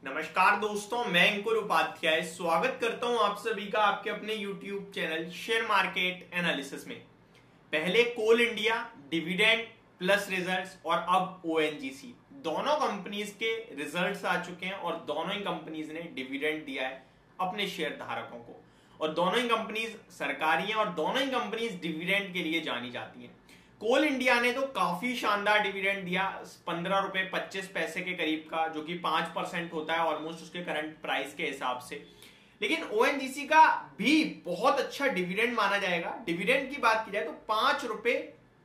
नमस्कार दोस्तों, मैं अंकुर उपाध्याय स्वागत करता हूं आप सभी का आपके अपने YouTube channel share market analysis में। पहले कोल इंडिया, डिविडेंड प्लस रिजल्ट्स और अब ओएनजीसी, दोनों कंपनीज के रिजल्ट्स आ चुके हैं और दोनों ही कंपनीज ने डिविडेंड दिया है अपने शेयर धारकों को। और दोनों ही कंपनीज सरकारी हैं और दोनों ही कंपनीज डिविडेंड के लिए जानी जाती हैं। कोल इंडिया ने तो काफी शानदार डिविडेंड दिया, 15 रुपए 25 पैसे के करीब का, जो कि 5% होता है ऑलमोस्ट उसके करंट प्राइस के हिसाब से। लेकिन ओएनजीसी का भी बहुत अच्छा डिविडेंड माना जाएगा। डिविडेंड की बात की जाए तो 5 रुपए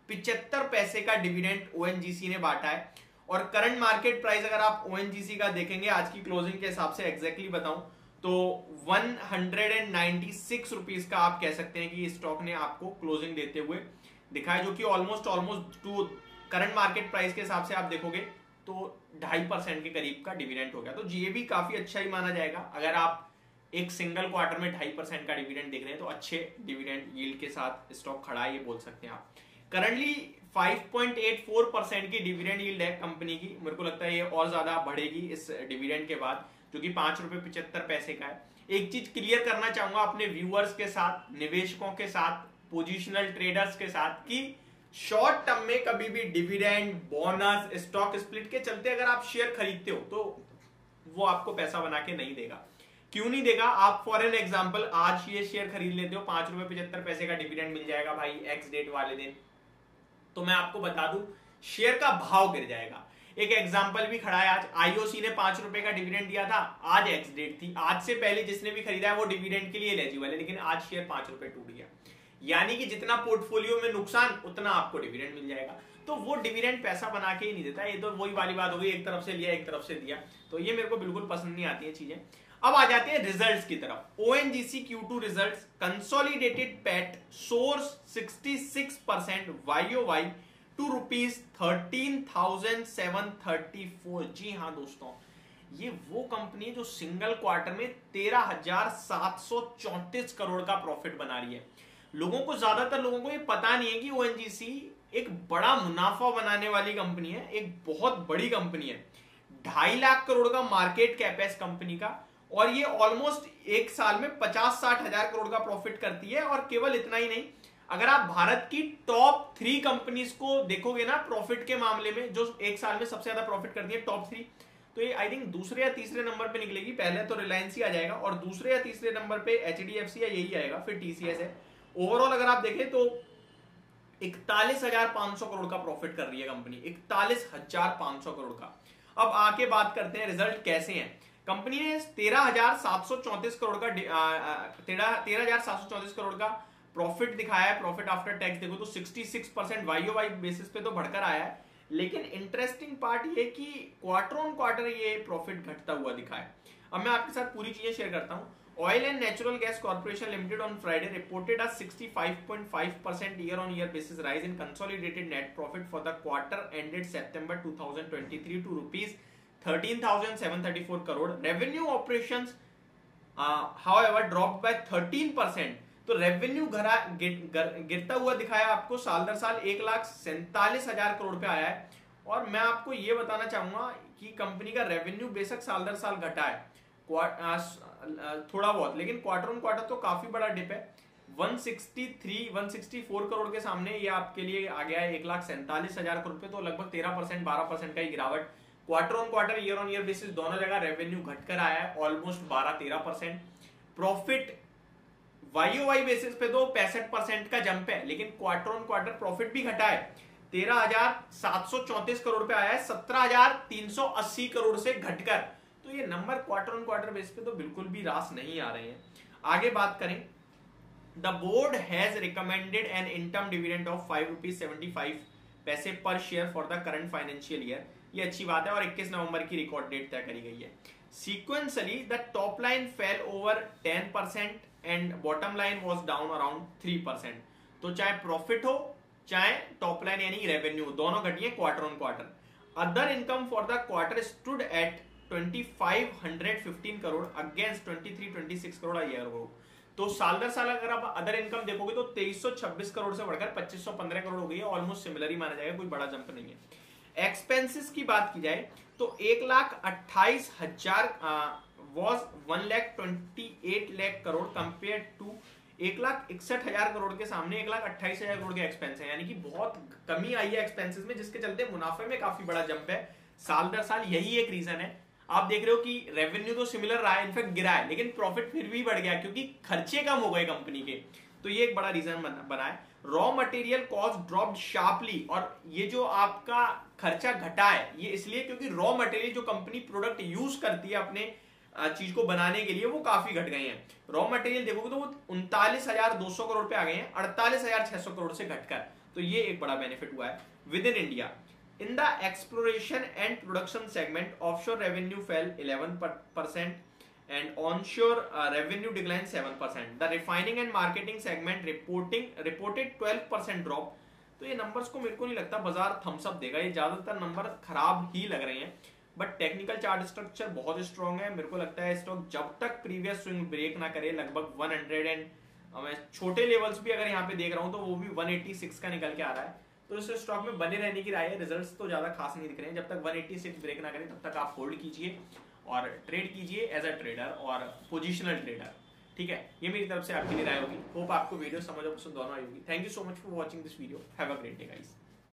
75 पैसे का डिविडेंड ओएनजीसी ने बांटा है। और करंट मार्केट प्राइस अगर आप ओएनजीसी का देखेंगे आज की क्लोजिंग के हिसाब से एग्जैक्टली बताऊं तो 196 रुपीज का आप कह सकते हैं कि स्टॉक ने आपको क्लोजिंग देते हुए दिखाया, जो कि almost two current market price के हिसाब से आप देखोगे तो 2.5% के करीब का डिविडेंड हो गया। तो ये भी काफी अच्छा ही माना जाएगा। अगर आप एक सिंगल क्वार्टर में 2.5% का डिविडेंड देख रहे हैं तो अच्छे डिविडेंड यील्ड के साथ स्टॉक खड़ा है, ये बोल सकते हैं आप। करंटली 5.84% की डिविडेंड यील्ड है कंपनी की। मेरे को लगता है ये और ज्यादा बढ़ेगी इस डिविडेंड के बाद, जो कि 5 रुपए 75 पैसे का है। एक चीज क्लियर करना चाहूंगा अपने व्यूअर्स के साथ, निवेशकों के साथ, पोजिशनल ट्रेडर्स के साथ, कि शॉर्ट टर्म में कभी भी डिविडेंड, बोनस, स्टॉक स्प्लिट के चलते अगर आप शेयर खरीदते हो तो वो आपको पैसा बना के नहीं देगा। क्यों नहीं देगा? आप फॉर एन एग्जांपल आज ये शेयर खरीद लेते हो, 5 रुपए 75 पैसे का डिविडेंड मिल जाएगा भाई एक्स डेट वाले दिन, तो मैं आपको बता दूं शेयर का भाव गिर जाएगा। एक एग्जांपल भी खड़ा है, आज आईओसी ने 5 रुपए का डिविडेंड दिया था, आज एक्स डेट थी, आज से पहले जिसने भी खरीदा है वो डिविडेंड के लिए एलिजिबल है, लेकिन आज शेयर 5 रुपए टूट गया। यानी कि जितना पोर्टफोलियो में नुकसान उतना आपको डिविडेंड मिल जाएगा। तो वो डिविडेंड पैसा बना के ही नहीं देता। ये तो वही वाली बात हो गई, एक तरफ से लिया एक तरफ से दिया, तो ये मेरे को बिल्कुल पसंद नहीं आती है चीजें। अब आ जाते हैं रिजल्ट्स की तरफ। ONGC Q2 results, consolidated PAT soars 66% YOY to ₹13,734। जी हाँ दोस्तों, ये वो कंपनी है जो सिंगल क्वार्टर में 13,734 करोड़ का प्रॉफिट बना रही है। ज्यादातर लोगों को ये पता नहीं है कि ओएनजीसी एक बड़ा मुनाफा बनाने वाली कंपनी है, एक बहुत बड़ी कंपनी है। 2.5 लाख करोड़ का मार्केट कैप है इस कंपनी का, और ये ऑलमोस्ट एक साल में 50-60 हजार करोड़ का प्रॉफिट करती है। और केवल इतना ही नहीं, अगर आप भारत की टॉप 3 कंपनीज को देखोगे ना प्रॉफिट के मामले में, जो एक साल में सबसे ज्यादा प्रॉफिट करती है टॉप 3, तो ये आई थिंक दूसरे या तीसरे नंबर पे निकलेगी। पहले तो रिलायंस ही आ जाएगा और दूसरे या तीसरे नंबर पे एचडीएफसी या यही आएगा, फिर टीसीएस है। ओवरऑल अगर आप देखें तो 41,500 करोड़ का प्रॉफिट कर रही है कंपनी, 41,500 करोड़ का। अब आके बात करते हैं रिजल्ट कैसे हैं। कंपनी ने 13,734 करोड़ का 13,734 करोड़ का प्रॉफिट दिखाया है। प्रॉफिट आफ्टर टैक्स देखो तो 66% YOY बेसिस पे तो बढ़कर आया है। लेकिन इंटरेस्टिंग पार्ट ये कि क्वार्टर ऑन क्वार्टर ये प्रॉफिट घटता हुआ दिखा है। अब मैं आपके साथ पूरी चीजें शेयर करता हूं। Oil and Natural Gas Corporation Limited on Friday reported a 65.5% year-on-year basis rise in consolidated net profit for the quarter ended September 2023 to rupees 13,734 crore. Revenue operations, however, dropped by 13%. तो revenue गिरता हुआ दिखाया आपको, साल दर साल 1,47,000 करोड़ पे आया है। और मैं आपको ये बताना चाहूंगा कि कंपनी का रेवेन्यू बेशक साल दर साल घटा है थोड़ा बहुत, लेकिन क्वार्टर ऑन क्वार्टर तो काफी बड़ा डिप है। 164 करोड़ के सामने ये आपके लिए आ गया है 1,47,000 करोड़ पे, तो लगभग 13% 12% का ही गिरावट quarter on quarter, year on year basis दोनों जगह रेवेन्यू घटकर आया है ऑलमोस्ट 12-13%। प्रॉफिट YOY बेसिस पे तो 65% का जंप है, लेकिन क्वार्टर ऑन क्वार्टर प्रॉफिट भी घटा है, 13,734 करोड़ पे आया है 17,380 करोड़ से घटकर। तो ये number quarter on quarter base पे तो बिल्कुल भी रास नहीं आ रहे हैं। आगे बात करें, the board has recommended an interim dividend of ₹5.75 per share for the current financial year. ये अच्छी बात है और 21 नवंबर की रिकॉर्ड डेट तय करी गई है। Sequentially the top line fail over 10% and bottom line was down around 3%। तो चाहे प्रॉफिट हो चाहे टॉप लाइन यानी रेवेन्यू, दोनों घटी है quarter on quarter. Other income for the quarter stood at 2,515 crore against 23-26 crore year ago. तो साल दर साल अगर आप अदर इनकम देखोगे तो 2326 करोड़ से बढ़कर 2515 करोड़ हो गई है, ऑलमोस्ट सिमिलर ही माना जाएगा, कोई बड़ा जंप नहीं है। एक्सपेंसेस की बात की जाए तो 1,28,000 was 1,28 lakh crore compare to 1,61,000 crore के सामने 1,28,000 करोड़ के एक्सपेंस है, यानी कि बहुत कमी आई है एक्सपेंसेस में, जिसके चलते मुनाफे में काफी बड़ा जंप है साल दर साल। यही एक रीजन है। आप देख रहे हो कि रेवेन्यू तो सिमिलर रहा है, इनफैक्ट गिरा है, लेकिन प्रॉफिट फिर भी बढ़ गया क्योंकि खर्चे कम हो गए कंपनी के। तो ये एक बड़ा रीजन बना है। Raw material cost dropped sharply, और ये जो आपका खर्चा घटा है ये इसलिए क्योंकि रॉ मटेरियल जो कंपनी प्रोडक्ट यूज करती है अपने चीज को बनाने के लिए वो काफी घट गए हैं। रॉ मटेरियल देखोगे तो वो 39,200 करोड़ पे आ गए हैं 48,600 करोड़ से घटकर। तो ये एक बड़ा बेनिफिट हुआ है। With in India in the exploration and production segment offshore revenue fail 11% and onshore revenue declined 7%. The refining and marketing segment reported 12% drop. तो ये नंबर्स को मेरे को नहीं लगता बाजार थम्स अप देगा, ये ज्यादातर नंबर खराब ही लग रहे हैं। बट टेक्निकल चार्ट स्ट्रक्चर बहुत स्ट्रॉन्ग है। मेरे को लगता है स्टॉक जब तक प्रीवियस स्विंग ब्रेक ना करे लगभग 100 एंड मैं छोटे लेवल्स भी अगर यहाँ पे देख रहा हूँ तो वो भी 186 का निकल के आ रहा है। तो इस स्टॉक में बने रहने की राय है। रिजल्ट्स तो ज्यादा खास नहीं दिख रहे हैं। जब तक 186 ब्रेक ना करे तब तक आप होल्ड कीजिए और ट्रेड कीजिए एज अ ट्रेडर और पोजिशनल ट्रेडर। ठीक है, ये मेरी तरफ से आपके लिए राय होगी। होप आपको वीडियो समझ और पसंद दोनों आई होगी। Thank you so much for watching this video. Have a great day guys.